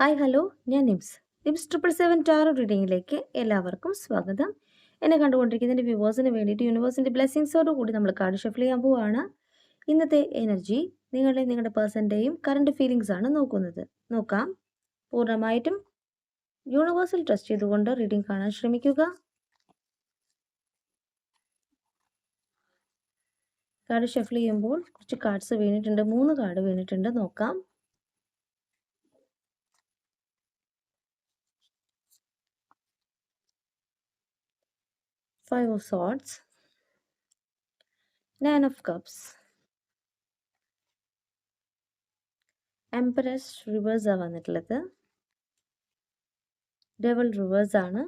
Hi hello, ഞാൻ nymphs 777 taro റീഡിങ്ങിലേക്ക് എല്ലാവർക്കും സ്വാഗതം. എന്നെ കണ്ടുകൊണ്ടിരിക്കുന്ന എൻ്റെ വ്യൂവേഴ്സിന് വേണ്ടിയിട്ട് യൂണിവേഴ്സിൻ്റെ ബ്ലെസ്സിങ്സോട് കൂടി നമ്മൾ കാർഡ് ഷഫിൾ ചെയ്യാൻ പോവുകയാണ്. ഇന്നത്തെ എനർജി നിങ്ങളുടെ പേഴ്സൻ്റെയും കറണ്ട് ഫീലിങ്സ് ആണ് നോക്കുന്നത്. നോക്കാം. പൂർണ്ണമായിട്ടും യൂണിവേഴ്സിൽ ട്രസ്റ്റ് ചെയ്തുകൊണ്ട് റീഡിംഗ് കാണാൻ ശ്രമിക്കുക. കാർഡ് ഷഫിൾ ചെയ്യുമ്പോൾ കുറച്ച് കാർഡ്സ് വീണിട്ടുണ്ട്, 3 കാർഡ് വീണിട്ടുണ്ട്. നോക്കാം. Five of Swords, Nine of Cups, empress reverse ആണ് വന്നിട്ടുള്ളത്. ഡെവൽ റിവേഴ്സ് ആണ്.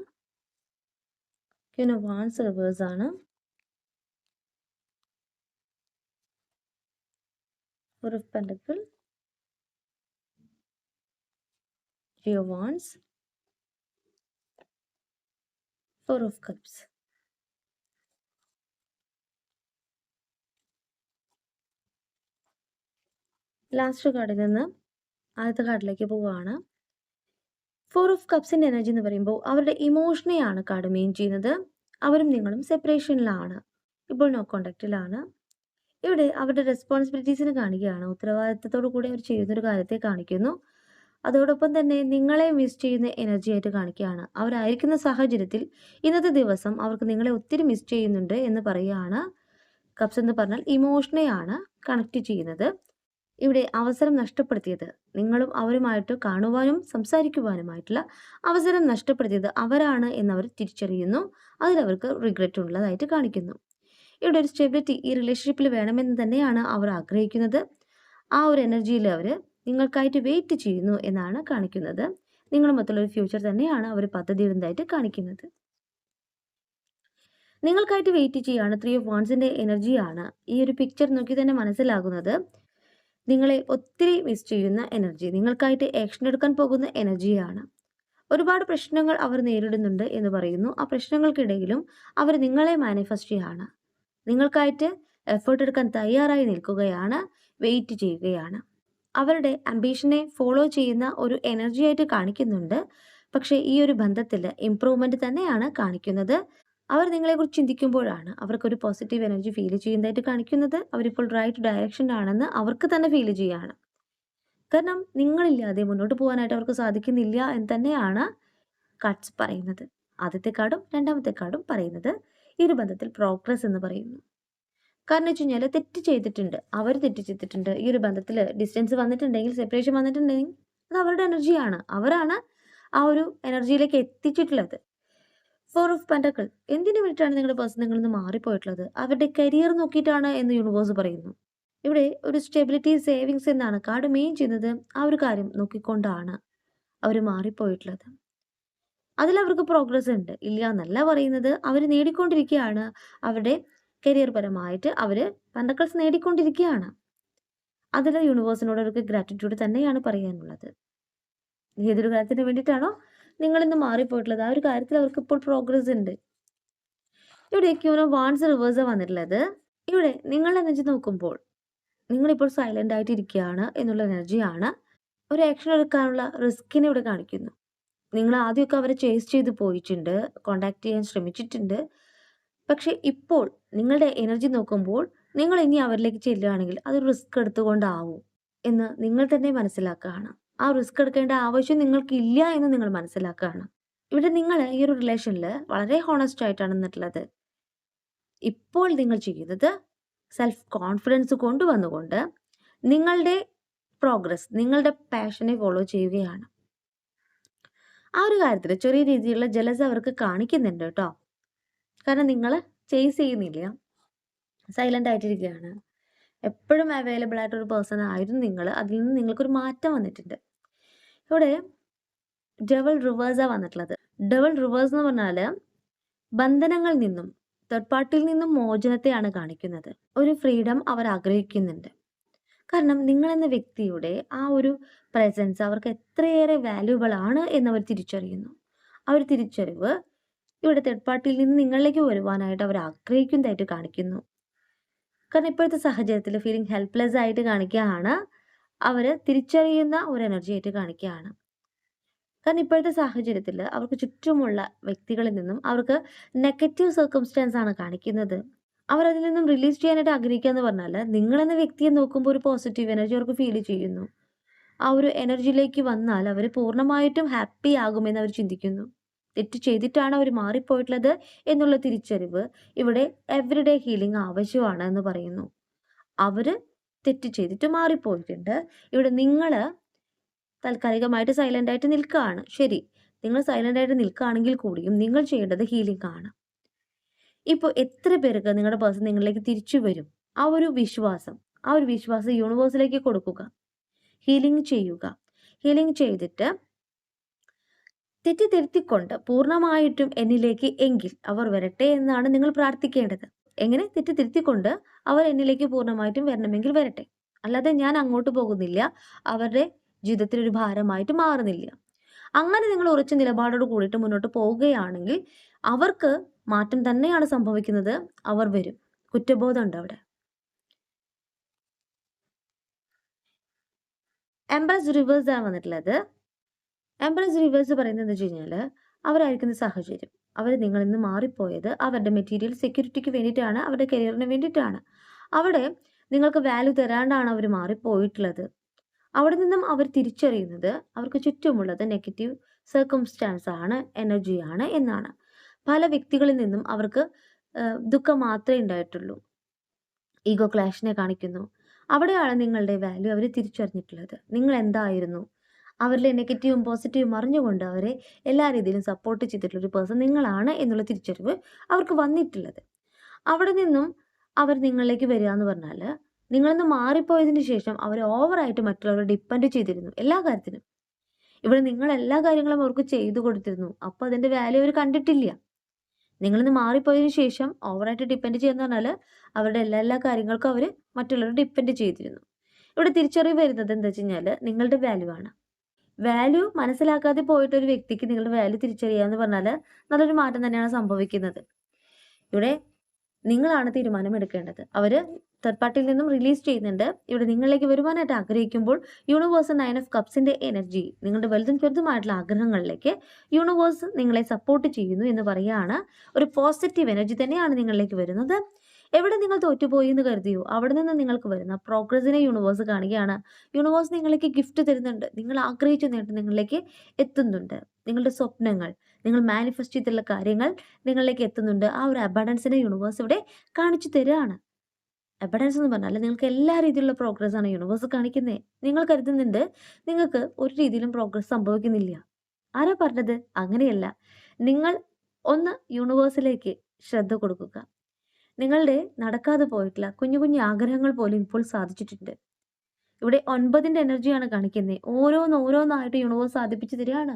ക്വീൻ ഓഫ് വാൻസ് റിവേഴ്സ് ആണ്. Four of pentacle, three of wands, four of cups. Last കാർഡിൽ നിന്ന് ആദ്യത്തെ കാർഡിലേക്ക് പോവുകയാണ്. ഫോർ ഓഫ് കപ്സിൻ്റെ എനർജി എന്ന് പറയുമ്പോൾ അവരുടെ ഇമോഷനെയാണ് കാർഡ് മെയിൻ ചെയ്യുന്നത്. അവരും നിങ്ങളും സെപ്പറേഷനിലാണ്, ഇപ്പോൾ നോ കോണ്ടാക്റ്റിലാണ്. ഇവിടെ അവരുടെ റെസ്പോൺസിബിലിറ്റീസിന് കാണിക്കുകയാണ്. ഉത്തരവാദിത്തത്തോടു കൂടി അവർ ചെയ്യുന്നൊരു കാര്യത്തെ കാണിക്കുന്നു. അതോടൊപ്പം തന്നെ നിങ്ങളെ മിസ് ചെയ്യുന്ന എനർജി ആയിട്ട് കാണിക്കുകയാണ്. അവരായിരിക്കുന്ന സാഹചര്യത്തിൽ ഇന്നത്തെ ദിവസം അവർക്ക് നിങ്ങളെ ഒത്തിരി മിസ് ചെയ്യുന്നുണ്ട് എന്ന് പറയുകയാണ്. കപ്സ് എന്ന് പറഞ്ഞാൽ ഇമോഷനെയാണ് കണക്ട് ചെയ്യുന്നത്. ഇവിടെ അവസരം നഷ്ടപ്പെടുത്തിയത്, നിങ്ങളും അവരുമായിട്ട് കാണുവാനും സംസാരിക്കുവാനുമായിട്ടുള്ള അവസരം നഷ്ടപ്പെടുത്തിയത് അവരാണ് എന്നവർ തിരിച്ചറിയുന്നു. അതിലവർക്ക് റിഗ്രറ്റ് ഉള്ളതായിട്ട് കാണിക്കുന്നു. ഇവിടെ ഒരു സ്റ്റെബിലിറ്റി ഈ റിലേഷൻഷിപ്പിൽ വേണമെന്ന് തന്നെയാണ് അവർ ആഗ്രഹിക്കുന്നത്. ആ ഒരു എനർജിയിൽ അവർ നിങ്ങൾക്കായിട്ട് വെയിറ്റ് ചെയ്യുന്നു എന്നാണ് കാണിക്കുന്നത്. നിങ്ങളുമൊത്തുള്ള ഒരു ഫ്യൂച്ചർ തന്നെയാണ് അവർ പദ്ധതി ഇടുന്നതായിട്ട് കാണിക്കുന്നത്. നിങ്ങൾക്കായിട്ട് വെയിറ്റ് ചെയ്യുകയാണ്. ത്രീ ഓഫ് വാൻസിൻ്റെ എനർജിയാണ് ഈ ഒരു പിക്ചർ നോക്കി തന്നെ മനസ്സിലാകുന്നത്. നിങ്ങളെ ഒത്തിരി മിസ് ചെയ്യുന്ന എനർജി, നിങ്ങൾക്കായിട്ട് ആക്ഷൻ എടുക്കാൻ പോകുന്ന എനർജിയാണ്. ഒരുപാട് പ്രശ്നങ്ങൾ അവർ നേരിടുന്നുണ്ട് എന്ന് പറയുന്നു. ആ പ്രശ്നങ്ങൾക്കിടയിലും അവർ നിങ്ങളെ മാനിഫെസ്റ്റ് ചെയ്യാണ്. നിങ്ങൾക്കായിട്ട് എഫേർട്ട് എടുക്കാൻ തയ്യാറായി നിൽക്കുകയാണ്, വെയിറ്റ് ചെയ്യുകയാണ്. അവരുടെ അംബീഷനെ ഫോളോ ചെയ്യുന്ന ഒരു എനർജി ആയിട്ട് കാണിക്കുന്നുണ്ട്. പക്ഷേ ഈ ഒരു ബന്ധത്തിൽ ഇംപ്രൂവ്മെൻറ്റ് തന്നെയാണ് കാണിക്കുന്നത്. അവർ നിങ്ങളെക്കുറിച്ച് ചിന്തിക്കുമ്പോഴാണ് അവർക്കൊരു പോസിറ്റീവ് എനർജി ഫീൽ ചെയ്യുന്നതായിട്ട് കാണിക്കുന്നത്. അവരിപ്പോൾ റൈറ്റ് ഡയറക്ഷനിലാണെന്ന് അവർക്ക് തന്നെ ഫീൽ ചെയ്യുകയാണ്. കാരണം നിങ്ങളില്ലാതെ മുന്നോട്ട് പോകാനായിട്ട് അവർക്ക് സാധിക്കുന്നില്ല എന്ന് തന്നെയാണ് കാർഡ്സ് പറയുന്നത്. ആദ്യത്തെ കാർഡും രണ്ടാമത്തെ കാർഡും പറയുന്നത് ഈ ഒരു ബന്ധത്തിൽ പ്രോഗ്രസ് എന്ന് പറയുന്നു. കാരണം വെച്ച് കഴിഞ്ഞാൽ തെറ്റ് ചെയ്തിട്ടുണ്ട്, അവർ തെറ്റ് ചെയ്തിട്ടുണ്ട്. ഈ ഒരു ബന്ധത്തിൽ ഡിസ്റ്റൻസ് വന്നിട്ടുണ്ടെങ്കിൽ, സെപ്പറേഷൻ വന്നിട്ടുണ്ടെങ്കിൽ അത് അവരുടെ എനർജിയാണ്. അവരാണ് ആ ഒരു എനർജിയിലേക്ക് എത്തിച്ചിട്ടുള്ളത്. ഫോർ ഓഫ് പെൻഡക്കിൾ, എന്തിനു വേണ്ടിയിട്ടാണ് നിങ്ങളുടെ പേഴ്സൺ നിങ്ങളിൽ നിന്ന് മാറിപ്പോയിട്ടുള്ളത്? അവരുടെ കരിയർ നോക്കിയിട്ടാണ് എന്ന് യൂണിവേഴ്സ് പറയുന്നു. ഇവിടെ ഒരു സ്റ്റെബിലിറ്റി സേവിങ്സ് എന്നാണ് കാർഡ് മെയിൻ ചെയ്യുന്നത്. ആ ഒരു കാര്യം നോക്കിക്കൊണ്ടാണ് അവർ മാറിപ്പോയിട്ടുള്ളത്. അതിലവർക്ക് പ്രോഗ്രസ് ഉണ്ട്, ഇല്ല എന്നല്ല പറയുന്നത്. അവർ നേടിക്കൊണ്ടിരിക്കുകയാണ്. അവരുടെ കരിയർ പരമായിട്ട് അവർ പെൻഡക്കിൾസ് നേടിക്കൊണ്ടിരിക്കുകയാണ്. അതിൽ യൂണിവേഴ്സിനോട് അവർക്ക് ഗ്രാറ്റിറ്റ്യൂഡ് തന്നെയാണ് പറയാനുള്ളത്. ഏതൊരു കാര്യത്തിന് വേണ്ടിയിട്ടാണോ നിങ്ങളിന്ന് മാറിപ്പോയിട്ടുള്ളത്, ആ ഒരു കാര്യത്തിൽ അവർക്ക് ഇപ്പോൾ പ്രോഗ്രസ് ഉണ്ട്. ഇവിടെ ക്യൂൻ ഓഫ് വാൻസ് റിവേഴ്സ് വന്നിട്ടുള്ളത്. ഇവിടെ നിങ്ങളുടെ എനർജി നോക്കുമ്പോൾ നിങ്ങളിപ്പോൾ സൈലൻ്റ് ആയിട്ട് ഇരിക്കുകയാണ് എന്നുള്ള എനർജിയാണ്. ഒരു ആക്ഷൻ എടുക്കാനുള്ള റിസ്കിനെ ഇവിടെ കാണിക്കുന്നു. നിങ്ങൾ ആദ്യമൊക്കെ അവരെ ചേസ് ചെയ്ത് പോയിട്ടുണ്ട്, കോണ്ടാക്ട് ചെയ്യാൻ ശ്രമിച്ചിട്ടുണ്ട്. പക്ഷേ ഇപ്പോൾ നിങ്ങളുടെ എനർജി നോക്കുമ്പോൾ നിങ്ങൾ ഇനി അവരിലേക്ക് ചെല്ലുകയാണെങ്കിൽ അത് റിസ്ക് എടുത്തുകൊണ്ടാവും എന്ന് നിങ്ങൾ തന്നെ മനസ്സിലാക്കുകയാണ്. ആ റിസ്ക് എടുക്കേണ്ട ആവശ്യം നിങ്ങൾക്കില്ല എന്ന് നിങ്ങൾ മനസ്സിലാക്കുകയാണ്. ഇവിടെ നിങ്ങൾ ഈ ഒരു റിലേഷനിൽ വളരെ ഹോണസ്റ്റ് ആയിട്ടാണ് നിന്നിട്ടുള്ളത്. ഇപ്പോൾ നിങ്ങൾ ചെയ്യുന്നത് സെൽഫ് കോൺഫിഡൻസ് കൊണ്ടുവന്നുകൊണ്ട് നിങ്ങളുടെ പ്രോഗ്രസ്, നിങ്ങളുടെ പാഷനെ ഫോളോ ചെയ്യുകയാണ്. ആ ഒരു കാര്യത്തിൽ ചെറിയ രീതിയിലുള്ള ജലസ് അവർക്ക് കാണിക്കുന്നുണ്ട് കേട്ടോ. കാരണം നിങ്ങൾ ചേസ് ചെയ്യുന്നില്ല, സൈലൻ്റ് ആയിട്ടിരിക്കുകയാണ്. എപ്പോഴും അവൈലബിൾ ആയിട്ടൊരു പേഴ്സൺ ആയിരുന്നു നിങ്ങൾ. അതിൽ നിന്ന് നിങ്ങൾക്കൊരു മാറ്റം വന്നിട്ടുണ്ട്. ഇവിടെ ഡബിൾ റിവേഴ്സാണ് വന്നിട്ടുള്ളത്. ഡബിൾ റിവേഴ്സ് എന്ന് പറഞ്ഞാൽ ബന്ധനങ്ങളിൽ നിന്നും തേർഡ് പാർട്ടിയിൽ നിന്നും മോചനത്തെയാണ് കാണിക്കുന്നത്. ഒരു ഫ്രീഡം അവർ ആഗ്രഹിക്കുന്നുണ്ട്. കാരണം നിങ്ങളെന്ന വ്യക്തിയുടെ ആ ഒരു പ്രസൻസ് അവർക്ക് എത്രയേറെ വാല്യൂബിൾ ആണ് എന്നവർ തിരിച്ചറിയുന്നു. ആ ഒരു തിരിച്ചറിവ് ഇവിടെ തേർഡ് പാർട്ടിയിൽ നിന്ന് നിങ്ങളിലേക്ക് വരുവാനായിട്ട് അവർ ആഗ്രഹിക്കുന്നതായിട്ട് കാണിക്കുന്നു. കാരണം ഇപ്പോഴത്തെ സാഹചര്യത്തിൽ ഫീലിംഗ് ഹെൽപ്ലെസ് ആയിട്ട് കാണിക്കുകയാണ്. അവർ തിരിച്ചറിയുന്ന ഒരു എനർജി ആയിട്ട് കാണിക്കുകയാണ്. കാരണം ഇപ്പോഴത്തെ സാഹചര്യത്തിൽ അവർക്ക് ചുറ്റുമുള്ള വ്യക്തികളിൽ നിന്നും അവർക്ക് നെഗറ്റീവ് സർക്കംസ്റ്റാൻസ് ആണ് കാണിക്കുന്നത്. അവരതിൽ നിന്നും റിലീസ് ചെയ്യാനായിട്ട് ആഗ്രഹിക്കുക എന്ന് പറഞ്ഞാൽ, നിങ്ങളെന്ന വ്യക്തിയെ നോക്കുമ്പോൾ ഒരു പോസിറ്റീവ് എനർജി അവർക്ക് ഫീൽ ചെയ്യുന്നു. ആ ഒരു എനർജിയിലേക്ക് വന്നാൽ അവർ പൂർണ്ണമായിട്ടും ഹാപ്പി ആകുമെന്ന് അവർ ചിന്തിക്കുന്നു. തെറ്റ് ചെയ്തിട്ടാണ് അവർ മാറിപ്പോയിട്ടുള്ളത് എന്നുള്ള തിരിച്ചറിവ് ഇവിടെ എവരിഡേ ഹീലിംഗ് ആവശ്യമാണ് എന്ന് പറയുന്നു. അവര് തെറ്റ് ചെയ്തിട്ട് മാറിപ്പോയിട്ടുണ്ട്. ഇവിടെ നിങ്ങൾ താൽക്കാലികമായിട്ട് സൈലന്റ് ആയിട്ട് നിൽക്കുകയാണ്. ശരി, നിങ്ങൾ സൈലന്റ് ആയിട്ട് നിൽക്കുകയാണെങ്കിൽ കൂടിയും നിങ്ങൾ ചെയ്യേണ്ടത് ഹീലിംഗ് ആണ്. ഇപ്പോൾ എത്ര പേർക്ക് നിങ്ങളുടെ പേഴ്സൺ നിങ്ങളിലേക്ക് തിരിച്ചു വരും? ആ ഒരു വിശ്വാസം യൂണിവേഴ്സിലേക്ക് കൊടുക്കുക. ഹീലിംഗ് ചെയ്യുക. ഹീലിംഗ് ചെയ്തിട്ട് തെറ്റ് തിരുത്തിക്കൊണ്ട് പൂർണ്ണമായിട്ടും എന്നിലേക്ക് എങ്കിൽ അവർ വരട്ടെ എന്നാണ് നിങ്ങൾ പ്രാർത്ഥിക്കേണ്ടത്. എങ്ങനെ? തെറ്റ് തിരുത്തിക്കൊണ്ട് അവർ എന്നിലേക്ക് പൂർണ്ണമായിട്ടും വരണമെങ്കിൽ വരട്ടെ. അല്ലാതെ ഞാൻ അങ്ങോട്ട് പോകുന്നില്ല, അവരുടെ ജീവിതത്തിൽ ഒരു ഭാരമായിട്ട് മാറുന്നില്ല. അങ്ങനെ നിങ്ങൾ ഉറച്ച നിലപാടോട് കൂടിയിട്ട് മുന്നോട്ട് പോവുകയാണെങ്കിൽ അവർക്ക് മാറ്റം തന്നെയാണ് സംഭവിക്കുന്നത്. അവർ വരും. കുറ്റബോധം ഉണ്ട് അവിടെ. എംപ്രസ് റിവേഴ്സ് ആണ് വന്നിട്ടുള്ളത്. എംപ്രസ് റിവേഴ്സ് പറയുന്നത് വെച്ച് കഴിഞ്ഞാൽ, അവരായിരിക്കുന്ന സാഹചര്യം, അവർ നിങ്ങളിൽ നിന്ന് മാറിപ്പോയത് അവരുടെ മെറ്റീരിയൽ സെക്യൂരിറ്റിക്ക് വേണ്ടിയിട്ടാണ്, അവരുടെ കരിയറിന് വേണ്ടിയിട്ടാണ്. അവിടെ നിങ്ങൾക്ക് വാല്യൂ തരാണ്ടാണ് അവർ മാറിപ്പോയിട്ടുള്ളത്. അവിടെ നിന്നും അവർ തിരിച്ചറിയുന്നത് അവർക്ക് ചുറ്റുമുള്ളത് നെഗറ്റീവ് സർക്കംസ്റ്റാൻസ് ആണ്, എനർജിയാണ് എന്നാണ്. പല വ്യക്തികളിൽ നിന്നും അവർക്ക് ദുഃഖം മാത്രമേ ഉണ്ടായിട്ടുള്ളൂ. ഈഗോ ക്ലാഷിനെ കാണിക്കുന്നു. അവിടെയാണ് നിങ്ങളുടെ വാല്യൂ അവർ തിരിച്ചറിഞ്ഞിട്ടുള്ളത്. നിങ്ങൾ എന്തായിരുന്നു? അവരിലെ നെഗറ്റീവും പോസിറ്റീവും അറിഞ്ഞുകൊണ്ട് അവരെ എല്ലാ രീതിയിലും സപ്പോർട്ട് ചെയ്തിട്ടുള്ള ഒരു പേഴ്സൺ നിങ്ങളാണ് എന്നുള്ള തിരിച്ചറിവ് അവർക്ക് വന്നിട്ടുള്ളത്. അവിടെ നിന്നും അവർ നിങ്ങളിലേക്ക് വരിക എന്ന് പറഞ്ഞാൽ, നിങ്ങളിന്ന് മാറിപ്പോയതിന് ശേഷം അവർ ഓവറായിട്ട് മറ്റുള്ളവരെ ഡിപ്പെൻഡ് ചെയ്തിരുന്നു എല്ലാ കാര്യത്തിനും. ഇവിടെ നിങ്ങൾ എല്ലാ കാര്യങ്ങളും അവർക്ക് ചെയ്തു കൊടുത്തിരുന്നു. അപ്പോൾ അതിൻ്റെ വാല്യൂ അവർ കണ്ടിട്ടില്ല. നിങ്ങളിന്ന് മാറിപ്പോയതിന് ശേഷം ഓവറായിട്ട് ഡിപ്പെൻഡ് ചെയ്യുക പറഞ്ഞാൽ, അവരുടെ എല്ലാ കാര്യങ്ങൾക്കും അവർ മറ്റുള്ളവരെ ഡിപ്പെൻഡ് ചെയ്തിരുന്നു. ഇവിടെ തിരിച്ചറിവ് വരുന്നത് എന്താ വെച്ച് കഴിഞ്ഞാൽ, നിങ്ങളുടെ വാല്യൂ ആണ്. വാല്യൂ മനസ്സിലാക്കാതെ പോയിട്ടൊരു വ്യക്തിക്ക് നിങ്ങളുടെ വാല്യൂ തിരിച്ചറിയുക എന്ന് പറഞ്ഞാൽ നല്ലൊരു മാറ്റം തന്നെയാണ് സംഭവിക്കുന്നത്. ഇവിടെ നിങ്ങളാണ് തീരുമാനം എടുക്കേണ്ടത്. അവർ തേർഡ് പാർട്ടിയിൽ നിന്നും റിലീസ് ചെയ്യുന്നുണ്ട്. ഇവിടെ നിങ്ങളിലേക്ക് വരുവാനായിട്ട് ആഗ്രഹിക്കുമ്പോൾ യൂണിവേഴ്സ് 9 ഓഫ് കപ്സിന്റെ എനർജി, നിങ്ങളുടെ വലുതും ചെറുതുമായിട്ടുള്ള ആഗ്രഹങ്ങളിലേക്ക് യൂണിവേഴ്സ് നിങ്ങളെ സപ്പോർട്ട് ചെയ്യുന്നു എന്ന് പറയുകയാണ്. ഒരു പോസിറ്റീവ് എനർജി തന്നെയാണ് നിങ്ങളിലേക്ക് വരുന്നത്. എവിടെ നിങ്ങൾ തോറ്റുപോയി എന്ന് കരുതിയോ അവിടെ നിന്ന് നിങ്ങൾക്ക് വരുന്ന പ്രോഗ്രസിനെ യൂണിവേഴ്സ് കാണുകയാണ്. യൂണിവേഴ്സ് നിങ്ങളിലേക്ക് ഗിഫ്റ്റ് തരുന്നുണ്ട്. നിങ്ങൾ ആഗ്രഹിച്ച നേട്ടം നിങ്ങളിലേക്ക് എത്തുന്നുണ്ട്. നിങ്ങളുടെ സ്വപ്നങ്ങൾ, നിങ്ങൾ മാനിഫെസ്റ്റ് ചെയ്തിട്ടുള്ള കാര്യങ്ങൾ നിങ്ങളിലേക്ക് എത്തുന്നുണ്ട്. ആ ഒരു അബണ്ടൻസിനെ യൂണിവേഴ്സ് ഇവിടെ കാണിച്ചു തരികയാണ്. അബണ്ടൻസ് എന്ന് പറഞ്ഞാൽ നിങ്ങൾക്ക് എല്ലാ രീതിയിലുള്ള പ്രോഗ്രസ് ആണ് യൂണിവേഴ്സ് കാണിക്കുന്നത്. നിങ്ങൾ കരുതുന്നുണ്ട് നിങ്ങൾക്ക് ഒരു രീതിയിലും പ്രോഗ്രസ് സംഭവിക്കുന്നില്ല. ആരാ പറഞ്ഞത്? അങ്ങനെയല്ല. നിങ്ങൾ ഒന്ന് യൂണിവേഴ്സിലേക്ക് ശ്രദ്ധ കൊടുക്കുക. നിങ്ങളുടെ നടക്കാതെ പോയിട്ടുള്ള കുഞ്ഞു കുഞ്ഞു ആഗ്രഹങ്ങൾ പോലും ഇപ്പോൾ സാധിച്ചിട്ടുണ്ട്. ഇവിടെ 9ന്റെ എനർജിയാണ് കാണിക്കുന്നത്. ഓരോന്നായിട്ട് യൂണിവേഴ്സ് സാധിപ്പിച്ചു തരികയാണ്.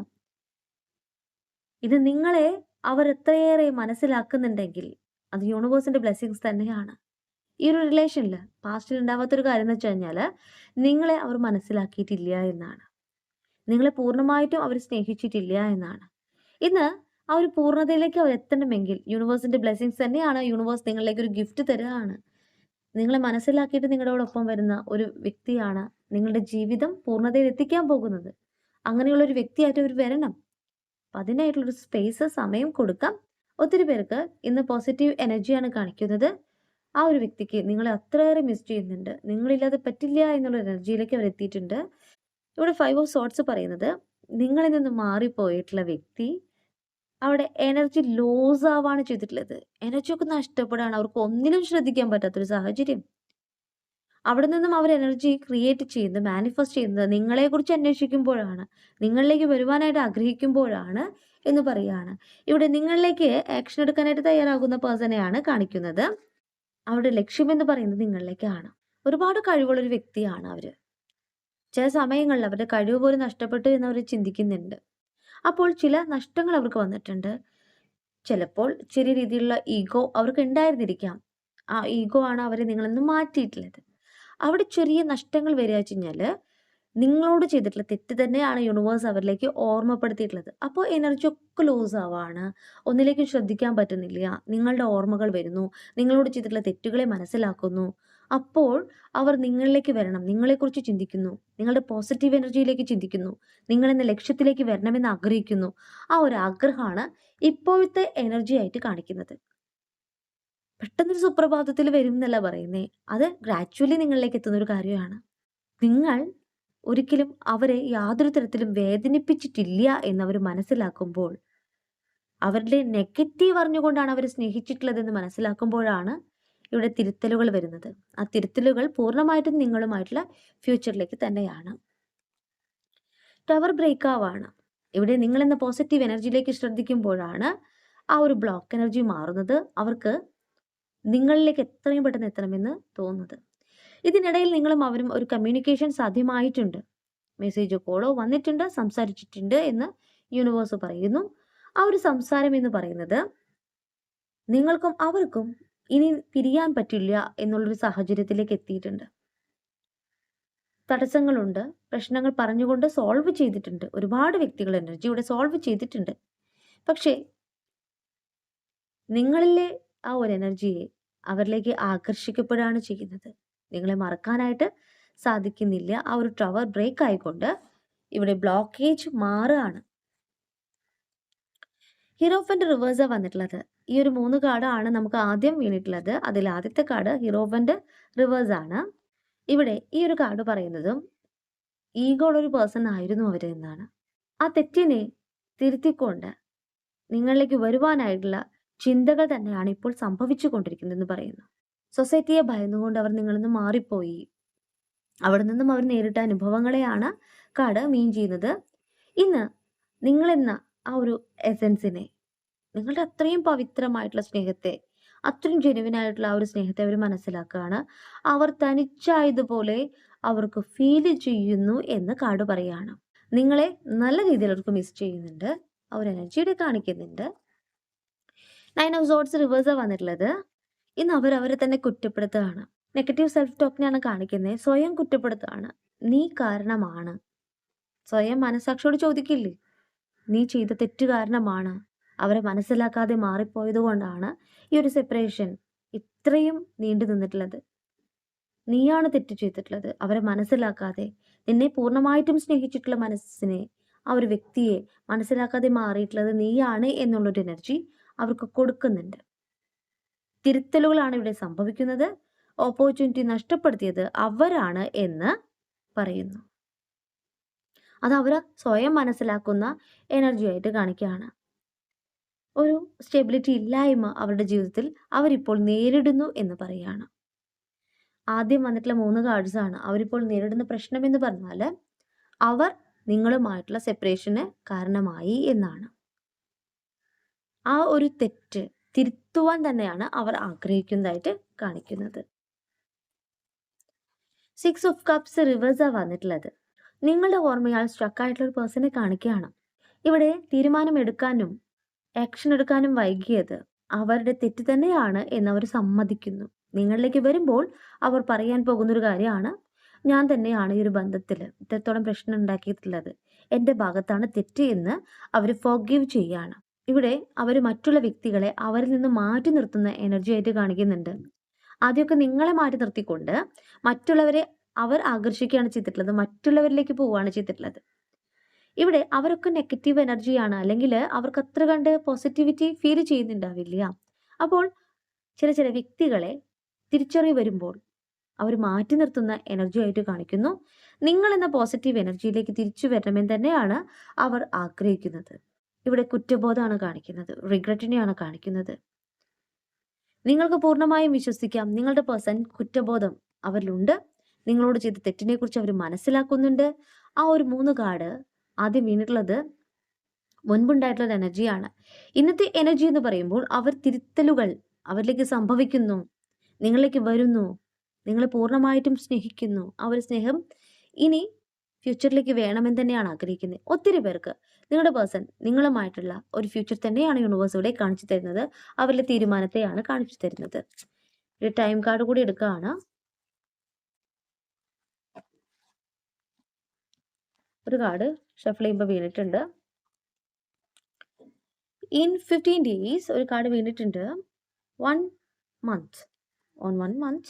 ഇത് നിങ്ങളെ അവർ എത്രയേറെ മനസ്സിലാക്കുന്നുണ്ടെങ്കിൽ അത് യൂണിവേഴ്സിന്റെ ബ്ലെസ്സിങ്സ് തന്നെയാണ്. ഈ ഒരു റിലേഷനിൽ പാസ്റ്റിൽ ഉണ്ടാവാത്തൊരു കാര്യം എന്ന് വെച്ച് കഴിഞ്ഞാൽ, നിങ്ങളെ അവർ മനസ്സിലാക്കിയിട്ടില്ല എന്നാണ്. നിങ്ങളെ പൂർണ്ണമായിട്ടും അവർ സ്നേഹിച്ചിട്ടില്ല എന്നാണ്. ഇന്ന് ആ ഒരു പൂർണ്ണതയിലേക്ക് അവർ എത്തണമെങ്കിൽ യൂണിവേഴ്സിന്റെ ബ്ലെസ്സിങ്സ് തന്നെയാണ്. യൂണിവേഴ്സ് നിങ്ങളിലേക്ക് ഒരു ഗിഫ്റ്റ് തരികയാണ്. നിങ്ങളെ മനസ്സിലാക്കിയിട്ട് നിങ്ങളോടൊപ്പം വരുന്ന ഒരു വ്യക്തിയാണ് നിങ്ങളുടെ ജീവിതം പൂർണ്ണതയിൽ എത്തിക്കാൻ പോകുന്നത്. അങ്ങനെയുള്ള ഒരു വ്യക്തിയായിട്ട് അവർ വരണം. അപ്പം അതിനായിട്ടുള്ളൊരു സ്പേസ്, സമയം കൊടുക്കാം. ഒത്തിരി പേർക്ക് ഇന്ന് പോസിറ്റീവ് എനർജിയാണ് കാണിക്കുന്നത്. ആ ഒരു വ്യക്തിക്ക് നിങ്ങളെ അത്രയേറെ മിസ് ചെയ്യുന്നുണ്ട്. നിങ്ങളില്ലാതെ പറ്റില്ല എന്നുള്ള എനർജിയിലേക്ക് അവർ എത്തിയിട്ടുണ്ട്. ഇവിടെ 5 ഓഫ് സോർട്സ് പറയുന്നത്, നിങ്ങളിൽ നിന്ന് മാറിപ്പോയിട്ടുള്ള വ്യക്തി അവിടെ എനർജി ലോസ് ആവാണ് ചെയ്തിട്ടുള്ളത്. എനർജിയൊക്കെ നഷ്ടപ്പെടാണ്. അവർക്ക് ഒന്നിനും ശ്രദ്ധിക്കാൻ പറ്റാത്തൊരു സാഹചര്യം. അവിടെ നിന്നും അവർ എനർജി ക്രിയേറ്റ് ചെയ്യുന്നത്, മാനിഫെസ്റ്റ് ചെയ്യുന്നത് നിങ്ങളെക്കുറിച്ച് അന്വേഷിക്കുമ്പോഴാണ്, നിങ്ങളിലേക്ക് വരുവാനായിട്ട് ആഗ്രഹിക്കുമ്പോഴാണ് എന്ന് പറയുകയാണ്. ഇവിടെ നിങ്ങളിലേക്ക് ആക്ഷൻ എടുക്കാനായിട്ട് തയ്യാറാകുന്ന പേഴ്സണെയാണ് കാണിക്കുന്നത്. അവരുടെ ലക്ഷ്യം എന്ന് പറയുന്നത് നിങ്ങളിലേക്കാണ്. ഒരുപാട് കഴിവുള്ളൊരു വ്യക്തിയാണ് അവർ. ചില സമയങ്ങളിൽ അവരുടെ കഴിവ് പോലും നഷ്ടപ്പെട്ടു എന്ന് അവർ ചിന്തിക്കുന്നുണ്ട്. അപ്പോൾ ചില നഷ്ടങ്ങൾ അവർക്ക് വന്നിട്ടുണ്ട്. ചിലപ്പോൾ ചെറിയ രീതിയിലുള്ള ഈഗോ അവർക്ക് ഉണ്ടായിരുന്നിരിക്കാം. ആ ഈഗോ ആണ് അവരെ നിങ്ങളിൽ നിന്ന് മാറ്റിയിട്ടുള്ളത്. അവിടെ ചെറിയ നഷ്ടങ്ങൾ വരിക വെച്ച് കഴിഞ്ഞാൽ, നിങ്ങളോട് ചെയ്തിട്ടുള്ള തെറ്റ് തന്നെയാണ് യൂണിവേഴ്സ് അവരിലേക്ക് ഓർമ്മപ്പെടുത്തിയിട്ടുള്ളത്. അപ്പോൾ എനർജി ഒക്കെ ലോസ് ആവാണ്. ഒന്നിലേക്കും ശ്രദ്ധിക്കാൻ പറ്റുന്നില്ല. നിങ്ങളുടെ ഓർമ്മകൾ വരുന്നു. നിങ്ങളോട് ചെയ്തിട്ടുള്ള തെറ്റുകളെ മനസ്സിലാക്കുന്നു. അപ്പോൾ അവർ നിങ്ങളിലേക്ക് വരണം, നിങ്ങളെക്കുറിച്ച് ചിന്തിക്കുന്നു, നിങ്ങളുടെ പോസിറ്റീവ് എനർജിയിലേക്ക് ചിന്തിക്കുന്നു, നിങ്ങളെന്ന ലക്ഷ്യത്തിലേക്ക് വരണമെന്ന് ആഗ്രഹിക്കുന്നു. ആ ഒരു ആഗ്രഹമാണ് ഇപ്പോഴത്തെ എനർജി ആയിട്ട് കാണിക്കുന്നത്. പെട്ടെന്നൊരു സുപ്രഭാതത്തിൽ വരും എന്നല്ല പറയുന്നേ. അത് ഗ്രാജ്വലി നിങ്ങളിലേക്ക് എത്തുന്ന ഒരു കാര്യമാണ്. നിങ്ങൾ ഒരിക്കലും അവരെ യാതൊരു തരത്തിലും വേദനിപ്പിച്ചിട്ടില്ല എന്നവർ മനസ്സിലാക്കുമ്പോൾ, അവരുടെ നെഗറ്റീവ് അറിഞ്ഞുകൊണ്ടാണ് അവരെ സ്നേഹിച്ചിട്ടുള്ളതെന്ന് മനസ്സിലാക്കുമ്പോഴാണ് ഇവിടെ തിരുത്തലുകൾ വരുന്നത്. ആ തിരുത്തലുകൾ പൂർണ്ണമായിട്ടും നിങ്ങളുമായിട്ടുള്ള ഫ്യൂച്ചറിലേക്ക് തന്നെയാണ്. ടവർ ബ്രേക്ക് ആവാണ്. ഇവിടെ നിങ്ങളെന്ന പോസിറ്റീവ് എനർജിയിലേക്ക് ശ്രദ്ധിക്കുമ്പോഴാണ് ആ ഒരു ബ്ലോക്ക് എനർജി മാറുന്നത്. അവർക്ക് നിങ്ങളിലേക്ക് എത്രയും പെട്ടെന്ന് എത്തണമെന്ന് തോന്നുന്നത്. ഇതിനിടയിൽ നിങ്ങളും അവരും ഒരു കമ്മ്യൂണിക്കേഷൻ സാധ്യമായിട്ടുണ്ട്. മെസ്സേജോ കോളോ വന്നിട്ടുണ്ട്, സംസാരിച്ചിട്ടുണ്ട് എന്ന് യൂണിവേഴ്സ് പറയുന്നു. ആ ഒരു സംസാരം എന്ന് പറയുന്നത് നിങ്ങൾക്കും അവർക്കും ഇനി പിരിയാൻ പറ്റില്ല എന്നുള്ളൊരു സാഹചര്യത്തിലേക്ക് എത്തിയിട്ടുണ്ട്. തടസ്സങ്ങളുണ്ട്, പ്രശ്നങ്ങൾ പറഞ്ഞുകൊണ്ട് സോൾവ് ചെയ്തിട്ടുണ്ട്. ഒരുപാട് വ്യക്തികൾ എനർജി ഇവിടെ സോൾവ് ചെയ്തിട്ടുണ്ട്. പക്ഷേ നിങ്ങളിലെ ആ ഒരു എനർജിയെ അവരിലേക്ക് ആകർഷിക്കപ്പെടുകയാണ് ചെയ്യുന്നത്. നിങ്ങളെ മറക്കാനായിട്ട് സാധിക്കുന്നില്ല. ആ ഒരു ടവർ ബ്രേക്ക് ആയിക്കൊണ്ട് ഇവിടെ ബ്ലോക്കേജ് മാറുകയാണ്. ഹീറോഫന്റ് റിവേഴ്സാണ് വന്നിട്ടുള്ളത്. ഈ ഒരു 3 കാർഡാണ് നമുക്ക് ആദ്യം വീണിട്ടുള്ളത്. അതിൽ ആദ്യത്തെ കാർഡ് ഹീറോഫന്റ് റിവേഴ്സ് ആണ്. ഇവിടെ ഈ ഒരു കാർഡ് പറയുന്നതും ഈഗോ ഉള്ള ഒരു പേഴ്സൺ ആയിരുന്നു അവർ എന്നാണ്. ആ തെറ്റിനെ തിരുത്തിക്കൊണ്ട് നിങ്ങളിലേക്ക് വരുവാനായിട്ടുള്ള ചിന്തകൾ തന്നെയാണ് ഇപ്പോൾ സംഭവിച്ചു കൊണ്ടിരിക്കുന്നതെന്ന് പറയുന്നു. സൊസൈറ്റിയെ ഭയന്നുകൊണ്ട് അവർ നിങ്ങളിൽ നിന്ന് മാറിപ്പോയി. അവിടെ നിന്നും അവർ നേരിട്ട അനുഭവങ്ങളെയാണ് കാർഡ് മീൻ ചെയ്യുന്നത്. ഇന്ന് നിങ്ങളെന്ന ആ ഒരു എസൻസിനെ, നിങ്ങളുടെ അത്രയും പവിത്രമായിട്ടുള്ള സ്നേഹത്തെ, അത്രയും ജെനുവിനായിട്ടുള്ള ആ ഒരു സ്നേഹത്തെ അവർ മനസ്സിലാക്കുകയാണ്. അവർ തനിച്ചായതുപോലെ അവർക്ക് ഫീൽ ചെയ്യുന്നു എന്ന് കാർഡ് പറയുകയാണ്. നിങ്ങളെ നല്ല രീതിയിൽ അവർക്ക് മിസ് ചെയ്യുന്നുണ്ട്. ആ ഒരു എനർജിയുടെ കാണിക്കുന്നുണ്ട്. 9 ഓഫ് സോർഡ്സ് റിവേഴ്സാണ് വന്നിട്ടുള്ളത്. ഇന്ന് അവരെ തന്നെ കുറ്റപ്പെടുത്തുകയാണ്. നെഗറ്റീവ് സെൽഫ് ടോക്കിനെയാണ് കാണിക്കുന്നത്. സ്വയം കുറ്റപ്പെടുത്തുകയാണ്. നീ കാരണമാണ്. സ്വയം മനസാക്ഷിയോട് ചോദിക്കില്ലേ, നീ ചെയ്ത തെറ്റ് കാരണമാണ്, അവരെ മനസ്സിലാക്കാതെ മാറിപ്പോയത് കൊണ്ടാണ് ഈ ഒരു സെപ്പറേഷൻ ഇത്രയും നീണ്ടു നിന്നിട്ടുള്ളത്. നീയാണ് തെറ്റ് ചെയ്തിട്ടുള്ളത്. അവരെ മനസ്സിലാക്കാതെ, നിന്നെ പൂർണ്ണമായിട്ടും സ്നേഹിച്ചിട്ടുള്ള മനസ്സിനെ, ആ ഒരു വ്യക്തിയെ മനസ്സിലാക്കാതെ മാറിയിട്ടുള്ളത് നീയാണ് എന്നുള്ളൊരു എനർജി അവർക്ക് കൊടുക്കുന്നുണ്ട്. തിരുത്തലുകളാണ് ഇവിടെ സംഭവിക്കുന്നത്. ഓപ്പർച്യൂണിറ്റി നഷ്ടപ്പെടുത്തിയത് അവരാണ് എന്ന് പറയുന്നു. അത് അവർ സ്വയം മനസ്സിലാക്കുന്ന എനർജി ആയിട്ട് കാണിക്കുകയാണ്. ഒരു സ്റ്റെബിലിറ്റി ഇല്ലായ്മ അവരുടെ ജീവിതത്തിൽ അവരിപ്പോൾ നേരിടുന്നു എന്ന് പറയുകയാണ്. ആദ്യം വന്നിട്ടുള്ള 3 കാർഡ്സ് ആണ്. അവരിപ്പോൾ നേരിടുന്ന പ്രശ്നം എന്ന് പറഞ്ഞാൽ അവർ നിങ്ങളുമായിട്ടുള്ള സെപ്പറേഷന് കാരണമായി എന്നാണ്. ആ ഒരു തെറ്റ് തിരുത്തുവാൻ തന്നെയാണ് അവർ ആഗ്രഹിക്കുന്നതായിട്ട് കാണിക്കുന്നത്. 6 ഓഫ് കപ്സ് റിവേഴ്സാണ് വന്നിട്ടുള്ളത്. നിങ്ങളുടെ ഓർമ്മയാൽ സ്ട്രക്കായിട്ടുള്ള ഒരു പേഴ്സണെ കാണിക്കുകയാണ്. ഇവിടെ തീരുമാനമെടുക്കാനും ആക്ഷൻ എടുക്കാനും വൈകിയത് അവരുടെ തെറ്റ് തന്നെയാണ് എന്നവർ സമ്മതിക്കുന്നു. നിങ്ങളിലേക്ക് വരുമ്പോൾ അവർ പറയാൻ പോകുന്നൊരു കാര്യമാണ്, ഞാൻ തന്നെയാണ് ഈ ഒരു ബന്ധത്തിൽ ഇത്രത്തോളം പ്രശ്നം ഉണ്ടാക്കിയിട്ടുള്ളത്, എൻ്റെ ഭാഗത്താണ് തെറ്റ് എന്ന് അവർ ഫോർഗീവ് ചെയ്യുകയാണ്. ഇവിടെ അവർ മറ്റുള്ള വ്യക്തികളെ അവരിൽ നിന്ന് മാറ്റി നിർത്തുന്ന എനർജി ആയിട്ട് കാണിക്കുന്നുണ്ട്. ആദ്യമൊക്കെ നിങ്ങളെ മാറ്റി നിർത്തിക്കൊണ്ട് മറ്റുള്ളവരെ അവർ ആകർഷിക്കുകയാണ് ചെയ്തിട്ടുള്ളത്, മറ്റുള്ളവരിലേക്ക് പോവുകയാണ് ചെയ്തിട്ടുള്ളത്. ഇവിടെ അവരൊക്കെ നെഗറ്റീവ് എനർജിയാണ്, അല്ലെങ്കിൽ അവർക്ക് അത്ര കണ്ട് പോസിറ്റിവിറ്റി ഫീൽ ചെയ്യുന്നുണ്ടാവില്ല. അപ്പോൾ ചില വ്യക്തികളെ തിരിച്ചറിവ് വരുമ്പോൾ അവർ മാറ്റി നിർത്തുന്ന എനർജി ആയിട്ട് കാണിക്കുന്നു. നിങ്ങൾ എന്ന പോസിറ്റീവ് എനർജിയിലേക്ക് തിരിച്ചു വരണമെന്ന് തന്നെയാണ് അവർ ആഗ്രഹിക്കുന്നത്. ഇവിടെ കുറ്റബോധമാണ് കാണിക്കുന്നത്, റിഗ്രറ്റിനെയാണ് കാണിക്കുന്നത്. നിങ്ങൾക്ക് പൂർണ്ണമായും വിശ്വസിക്കാം, നിങ്ങളുടെ പേഴ്സൺ കുറ്റബോധം അവരിലുണ്ട്. നിങ്ങളോട് ചെയ്ത തെറ്റിനെ കുറിച്ച് അവർ മനസ്സിലാക്കുന്നുണ്ട്. ആ ഒരു 3 കാർഡ് ആദ്യം വീണിട്ടുള്ളത് മുൻപുണ്ടായിട്ടുള്ള എനർജിയാണ്. ഇന്നത്തെ എനർജി എന്ന് പറയുമ്പോൾ അവർ തിരുത്തലുകൾ അവരിലേക്ക് സംഭവിക്കുന്നു, നിങ്ങളിലേക്ക് വരുന്നു, നിങ്ങളെ പൂർണ്ണമായിട്ടും സ്നേഹിക്കുന്നു. ആ ഒരു സ്നേഹം ഇനി ഫ്യൂച്ചറിലേക്ക് വേണമെന്ന് തന്നെയാണ് ആഗ്രഹിക്കുന്നത്. ഒത്തിരി പേർക്ക് നിങ്ങളുടെ പേഴ്സൺ നിങ്ങളുമായിട്ടുള്ള ഒരു ഫ്യൂച്ചർ തന്നെയാണ് യൂണിവേഴ്സ് ഇവിടെ കാണിച്ചു തരുന്നത്. അവരുടെ തീരുമാനത്തെയാണ് കാണിച്ചു തരുന്നത്. ഒരു ടൈം കാർഡ് കൂടി എടുക്കുകയാണ്. ഒരു കാർഡ് ഷഫിൾ ചെയ്യുമ്പോൾ വീണിട്ടുണ്ട്. ഇൻ 15 days ഒരു കാർഡ് വീണിട്ടുണ്ട്. 1 month. On 1 month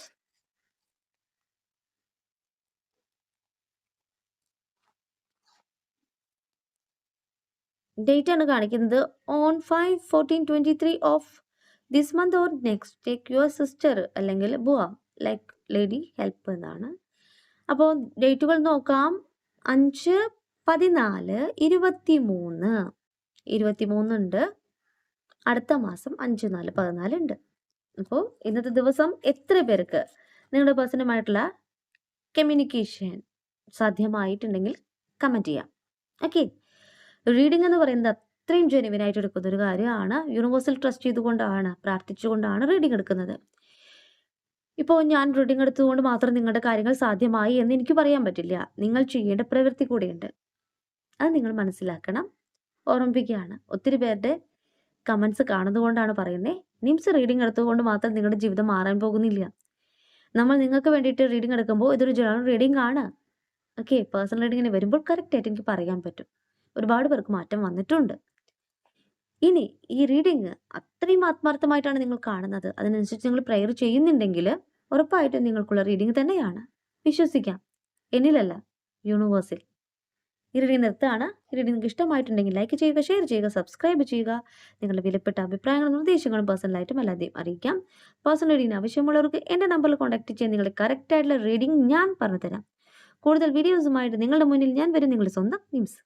ഡേറ്റ് ആണ് കാണിക്കുന്നത് on 5/14/23 of this month or next take your sister അല്ലെങ്കിൽ ബുവ ലൈക്ക് ലേഡി ഹെൽപ്പ് എന്നാണ്. അപ്പോൾ ഡേറ്റുകൾ നോക്കാം. 5, 14, 23. 23 ഉണ്ട്. അടുത്ത മാസം 5, 4, 14 ഉണ്ട്. അപ്പോൾ ഇന്നത്തെ ദിവസം എത്ര പേർക്ക് നിങ്ങളുടെ പേഴ്സണുമായിട്ടുള്ള കമ്മ്യൂണിക്കേഷൻ സാധ്യമായിട്ടുണ്ടെങ്കിൽ കമൻറ്റ് ചെയ്യാം. ഓക്കെ, റീഡിംഗ് എന്ന് പറയുന്നത് അത്രയും ജെനുവിനായിട്ട് എടുക്കുന്ന ഒരു കാര്യമാണ്. യൂണിവേഴ്സൽ ട്രസ്റ്റ് ചെയ്തുകൊണ്ടാണ്, പ്രാർത്ഥിച്ചുകൊണ്ടാണ് റീഡിംഗ് എടുക്കുന്നത്. ഇപ്പോൾ ഞാൻ റീഡിംഗ് എടുത്തുകൊണ്ട് മാത്രം നിങ്ങളുടെ കാര്യങ്ങൾ സാധ്യമായി എന്ന് എനിക്ക് പറയാൻ പറ്റില്ല. നിങ്ങൾ ചെയ്യേണ്ട പ്രവൃത്തി കൂടിയുണ്ട്. അത് നിങ്ങൾ മനസ്സിലാക്കണം. ഓർമ്മിപ്പിക്കുകയാണ്. ഒത്തിരി പേരുടെ കമൻസ് കാണുന്നതുകൊണ്ടാണ് പറയുന്നത്. നിംസ് റീഡിംഗ് എടുത്തുകൊണ്ട് മാത്രം നിങ്ങളുടെ ജീവിതം മാറാൻ പോകുന്നില്ല. നമ്മൾ നിങ്ങൾക്ക് വേണ്ടിയിട്ട് റീഡിംഗ് എടുക്കുമ്പോൾ ഇതൊരു ജനറൽ റീഡിംഗ് ആണ്. ഓക്കെ, പേഴ്സണൽ റീഡിങ്ങിന് വരുമ്പോൾ കറക്റ്റായിട്ട് എനിക്ക് പറയാൻ പറ്റും. ഒരുപാട് പേർക്ക് മാറ്റം വന്നിട്ടുണ്ട്. ഇനി ഈ റീഡിങ് അത്രയും ആത്മാർത്ഥമായിട്ടാണ് നിങ്ങൾ കാണുന്നത്, അതിനനുസരിച്ച് നിങ്ങൾ പ്രെയർ ചെയ്യുന്നുണ്ടെങ്കിൽ ഉറപ്പായിട്ടും നിങ്ങൾക്കുള്ള റീഡിംഗ് തന്നെയാണ്. വിശ്വസിക്കാം, എന്നിലല്ല, യൂണിവേഴ്സിൽ. ഈ റീഡിംഗ് നിർത്താണ്. ഈ റീഡിംഗ് നിങ്ങൾക്ക് ഇഷ്ടമായിട്ടുണ്ടെങ്കിൽ ലൈക്ക് ചെയ്യുക, ഷെയർ ചെയ്യുക, സബ്സ്ക്രൈബ് ചെയ്യുക. നിങ്ങളുടെ വിലപ്പെട്ട അഭിപ്രായങ്ങളും നിർദ്ദേശങ്ങളും പേഴ്സണലായിട്ടും അല്ലാതെയും അറിയിക്കാം. പേഴ്സണൽ റീഡിംഗ് ആവശ്യമുള്ളവർക്ക് എൻ്റെ നമ്പറിൽ കോൺടാക്ട് ചെയ്യാൻ നിങ്ങളുടെ കറക്റ്റായിട്ടുള്ള റീഡിംഗ് ഞാൻ പറഞ്ഞു തരാം. കൂടുതൽ വീഡിയോസുമായിട്ട് നിങ്ങളുടെ മുന്നിൽ ഞാൻ വരും. നിങ്ങളുടെ സ്വന്തം നിംസ്.